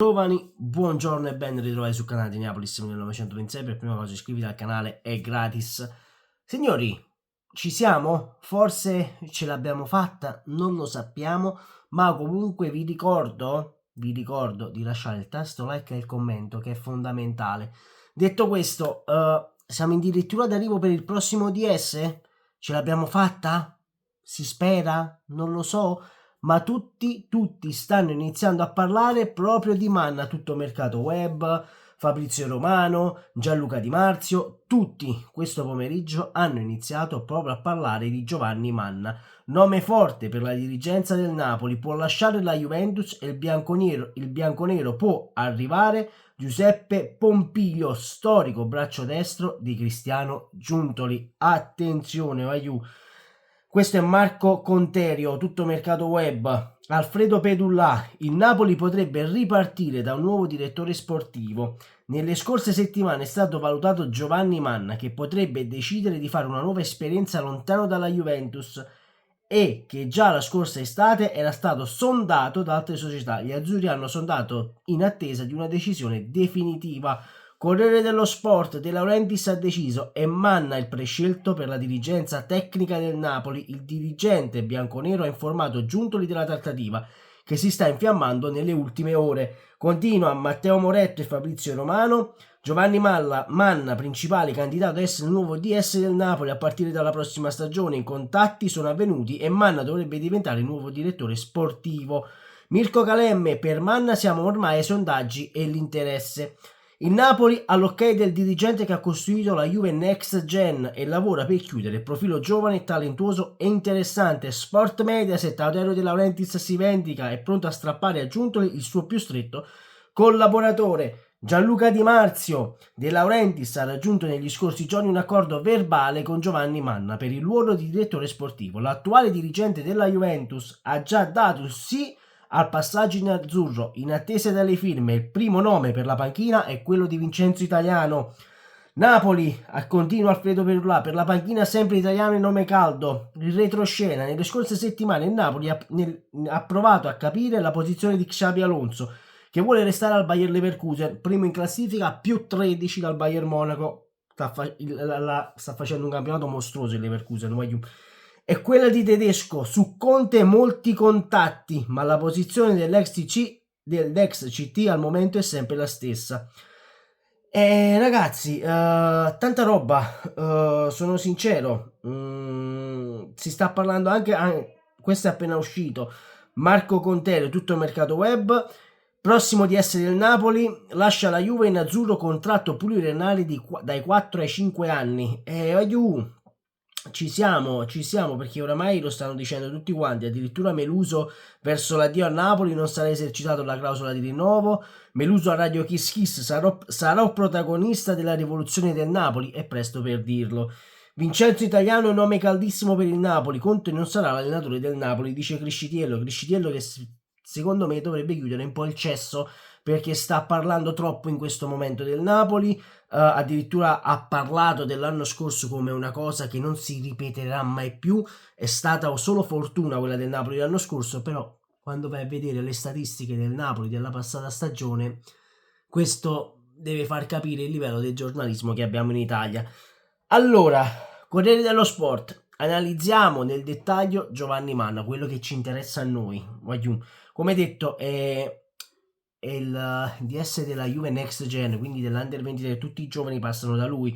Giovani, buongiorno e ben ritrovati sul canale di Neapolis 1926. Per prima cosa iscriviti al canale, è gratis. Signori, ci siamo? Forse ce l'abbiamo fatta? Non lo sappiamo, ma comunque vi ricordo di lasciare il tasto like e il commento, che è fondamentale. Detto questo, siamo addirittura d'arrivo per il prossimo DS? Ce l'abbiamo fatta? Si spera? Non lo so, ma tutti stanno iniziando a parlare proprio di Manna, tutto mercato web, Fabrizio Romano, Gianluca Di Marzio, tutti questo pomeriggio hanno iniziato proprio a parlare di Giovanni Manna, nome forte per la dirigenza del Napoli. Può lasciare la Juventus e il bianconero può arrivare Giuseppe Pompilio, storico braccio destro di Cristiano Giuntoli. Attenzione, Vaiu. Questo è Marco Conterio, tutto mercato web. Alfredo Pedullà, il Napoli potrebbe ripartire da un nuovo direttore sportivo. Nelle scorse settimane è stato valutato Giovanni Manna, che potrebbe decidere di fare una nuova esperienza lontano dalla Juventus e che già la scorsa estate era stato sondato da altre società. Gli azzurri hanno sondato in attesa di una decisione definitiva. Corriere dello Sport, De Laurentiis ha deciso e Manna il prescelto per la dirigenza tecnica del Napoli. Il dirigente bianconero ha informato Giuntoli della trattativa che si sta infiammando nelle ultime ore. Continua Matteo Moretto e Fabrizio Romano. Giovanni Manna, principale candidato a essere il nuovo DS del Napoli a partire dalla prossima stagione. I contatti sono avvenuti e Manna dovrebbe diventare il nuovo direttore sportivo. Mirko Calemme, per Manna siamo ormai ai sondaggi e l'interesse. Il Napoli ha l'ok del dirigente che ha costruito la Juve Next Gen e lavora per chiudere il profilo giovane, talentuoso e interessante. Sport Mediaset, Aurelio De Laurentiis si vendica, è pronto a strappare a Giuntoli il suo più stretto collaboratore. Gianluca Di Marzio, De Laurentiis ha raggiunto negli scorsi giorni un accordo verbale con Giovanni Manna per il ruolo di direttore sportivo. L'attuale dirigente della Juventus ha già dato il sì al passaggio in azzurro. In attesa delle firme, il primo nome per la panchina è quello di Vincenzo Italiano. Napoli, a continuo Alfredo Perullà, per la panchina sempre italiano e nome caldo. Il retroscena, nelle scorse settimane il Napoli ha provato a capire la posizione di Xabi Alonso, che vuole restare al Bayer Leverkusen, primo in classifica, più 13 dal Bayern Monaco. Sta facendo un campionato mostruoso il Leverkusen, è quella di Tedesco. Su Conte molti contatti, ma la posizione dell'ex CT al momento è sempre la stessa. Ragazzi, tanta roba, sono sincero. Si sta parlando questo è appena uscito. Marco Conterio, tutto il mercato web. Prossimo di essere il Napoli, lascia la Juve in azzurro, contratto pluriennale dai 4 ai 5 anni. Ci siamo perché oramai lo stanno dicendo tutti quanti, addirittura Meluso verso l'addio a Napoli non sarà esercitato la clausola di rinnovo. Meluso a Radio Kiss Kiss, sarò protagonista della rivoluzione del Napoli, è presto per dirlo. Vincenzo Italiano è un nome caldissimo per il Napoli, Conte non sarà l'allenatore del Napoli, dice Criscitiello che secondo me dovrebbe chiudere un po' il cesso perché sta parlando troppo in questo momento del Napoli. Addirittura ha parlato dell'anno scorso come una cosa che non si ripeterà mai più. È stata solo fortuna quella del Napoli l'anno scorso, però quando vai a vedere le statistiche del Napoli della passata stagione, questo deve far capire il livello del giornalismo che abbiamo in Italia. Allora, Corriere dello Sport, analizziamo nel dettaglio Giovanni Manna, quello che ci interessa a noi. Come detto, è il DS della Juve Next Gen, quindi dell'Under 23, tutti i giovani passano da lui.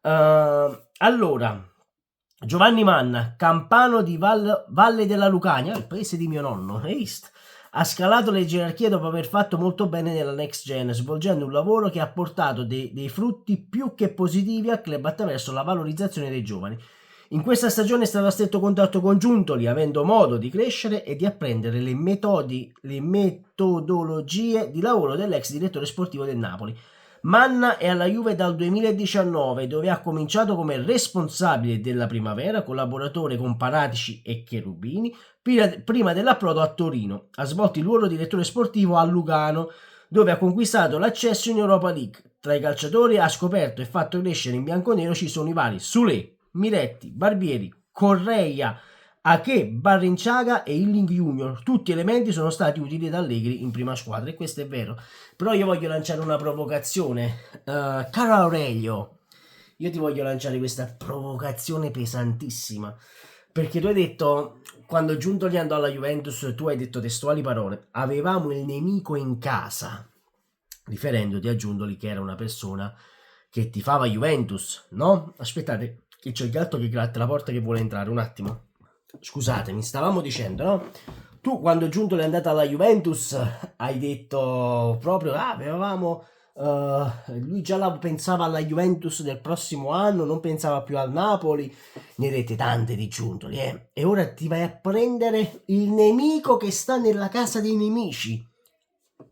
Allora, Giovanni Manna, campano di Valle della Lucania, il paese di mio nonno, ha scalato le gerarchie dopo aver fatto molto bene nella Next Gen, svolgendo un lavoro che ha portato dei frutti più che positivi al club attraverso la valorizzazione dei giovani. In questa stagione è stato a stretto contatto con Giuntoli, avendo modo di crescere e di apprendere le metodologie di lavoro dell'ex direttore sportivo del Napoli. Manna è alla Juve dal 2019, dove ha cominciato come responsabile della primavera, collaboratore con Paratici e Cherubini, prima dell'approdo a Torino. Ha svolto il ruolo di direttore sportivo a Lugano, dove ha conquistato l'accesso in Europa League. Tra i calciatori ha scoperto e fatto crescere in bianconero ci sono i vari Sule, Miretti, Barbieri, Correia, a che Barrenchaga e Illing Junior, tutti elementi, sono stati utili da Allegri in prima squadra, e questo è vero. Però io voglio lanciare una provocazione. Caro Aurelio, io ti voglio lanciare questa provocazione pesantissima, perché tu hai detto, quando Giuntoli andò alla Juventus, tu hai detto testuali parole: avevamo il nemico in casa, riferendoti a Giuntoli, che era una persona che tifava Juventus, no? Aspettate, che c'è il gatto che gratta la porta che vuole entrare, un attimo. Scusatemi, stavamo dicendo, no? Tu quando Giuntoli è andata alla Juventus hai detto proprio, avevamo... lui già pensava alla Juventus del prossimo anno, non pensava più al Napoli. Ne avete tante di Giuntoli, eh? E ora ti vai a prendere il nemico che sta nella casa dei nemici.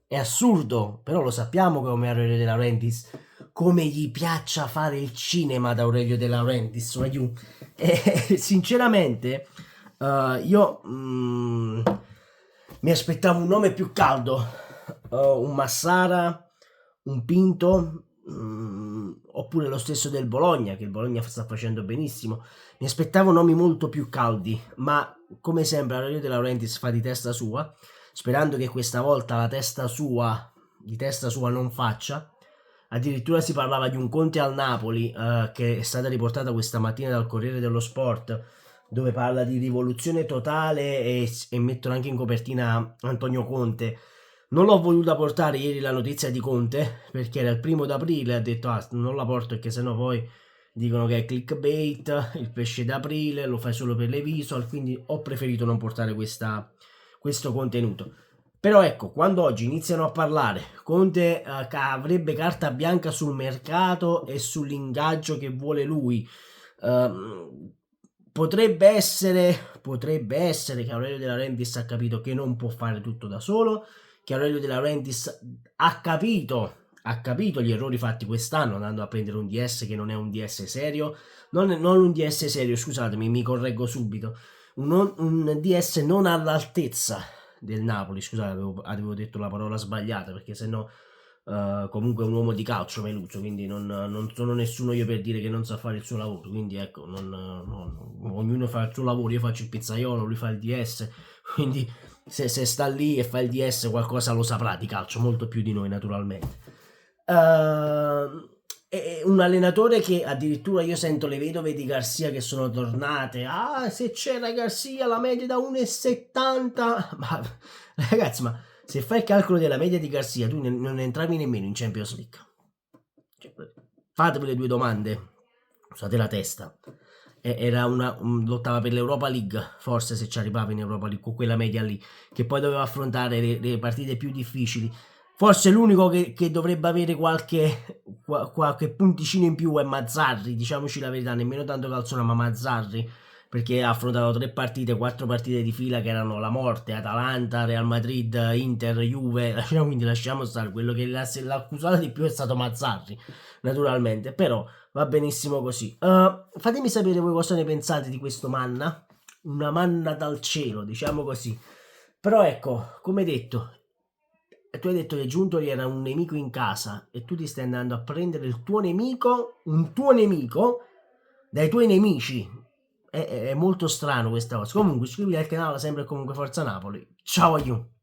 È assurdo, però lo sappiamo come Aurelio De Laurentiis, come gli piaccia fare il cinema ad Aurelio De Laurentiis. E sinceramente, io mi aspettavo un nome più caldo, un Massara, un Pinto, oppure lo stesso del Bologna, che il Bologna sta facendo benissimo. Mi aspettavo nomi molto più caldi, ma come sempre Aurelio De Laurentiis fa di testa sua, sperando che questa volta la testa sua, di testa sua, non faccia. Addirittura si parlava di un Conte al Napoli, che è stata riportata questa mattina dal Corriere dello Sport, dove parla di rivoluzione totale e mettono anche in copertina Antonio Conte. Non l'ho voluta portare ieri la notizia di Conte, perché era il 1 aprile, ha detto non la porto perché sennò poi dicono che è clickbait, il pesce d'aprile, lo fai solo per le visual, quindi ho preferito non portare questo contenuto. Però ecco, quando oggi iniziano a parlare Conte che avrebbe carta bianca sul mercato e sull'ingaggio che vuole lui, potrebbe essere che Aurelio De Laurentiis ha capito che non può fare tutto da solo, che Aurelio De Laurentiis ha capito gli errori fatti quest'anno andando a prendere un DS che non è un DS serio, non un DS serio, scusatemi, mi correggo subito, un DS non all'altezza del Napoli, scusate, avevo detto la parola sbagliata, perché sennò comunque è un uomo di calcio Meluzzo, quindi non sono nessuno io per dire che non sa fare il suo lavoro, quindi ecco, ognuno fa il suo lavoro, io faccio il pizzaiolo, lui fa il DS, quindi se sta lì e fa il DS qualcosa lo saprà di calcio, molto più di noi naturalmente. È un allenatore che addirittura io sento le vedove di Garcia che sono tornate. Se c'era Garcia la media da 1,70. Ma ragazzi, ma se fai il calcolo della media di Garcia, tu non entravi nemmeno in Champions League. Cioè, fatevi le due domande, usate la testa. Era lottava per l'Europa League, forse, se ci arrivava in Europa League con quella media lì, che poi doveva affrontare le partite più difficili. Forse l'unico che dovrebbe avere qualche punticino in più è Mazzarri, diciamoci la verità, nemmeno tanto Calzona ma Mazzarri, perché ha affrontato 4 partite di fila che erano la morte: Atalanta, Real Madrid, Inter, Juve, quindi lasciamo stare, quello che l'ha accusato di più è stato Mazzarri, naturalmente, però va benissimo così. Fatemi sapere voi cosa ne pensate di questo manna, una manna dal cielo, diciamo così. Però ecco, come detto, tu hai detto che Giuntoli era un nemico in casa e tu ti stai andando a prendere il tuo nemico, un tuo nemico, dai tuoi nemici. È molto strano questa cosa. Comunque iscriviti al canale, sempre e comunque Forza Napoli. Ciao a you.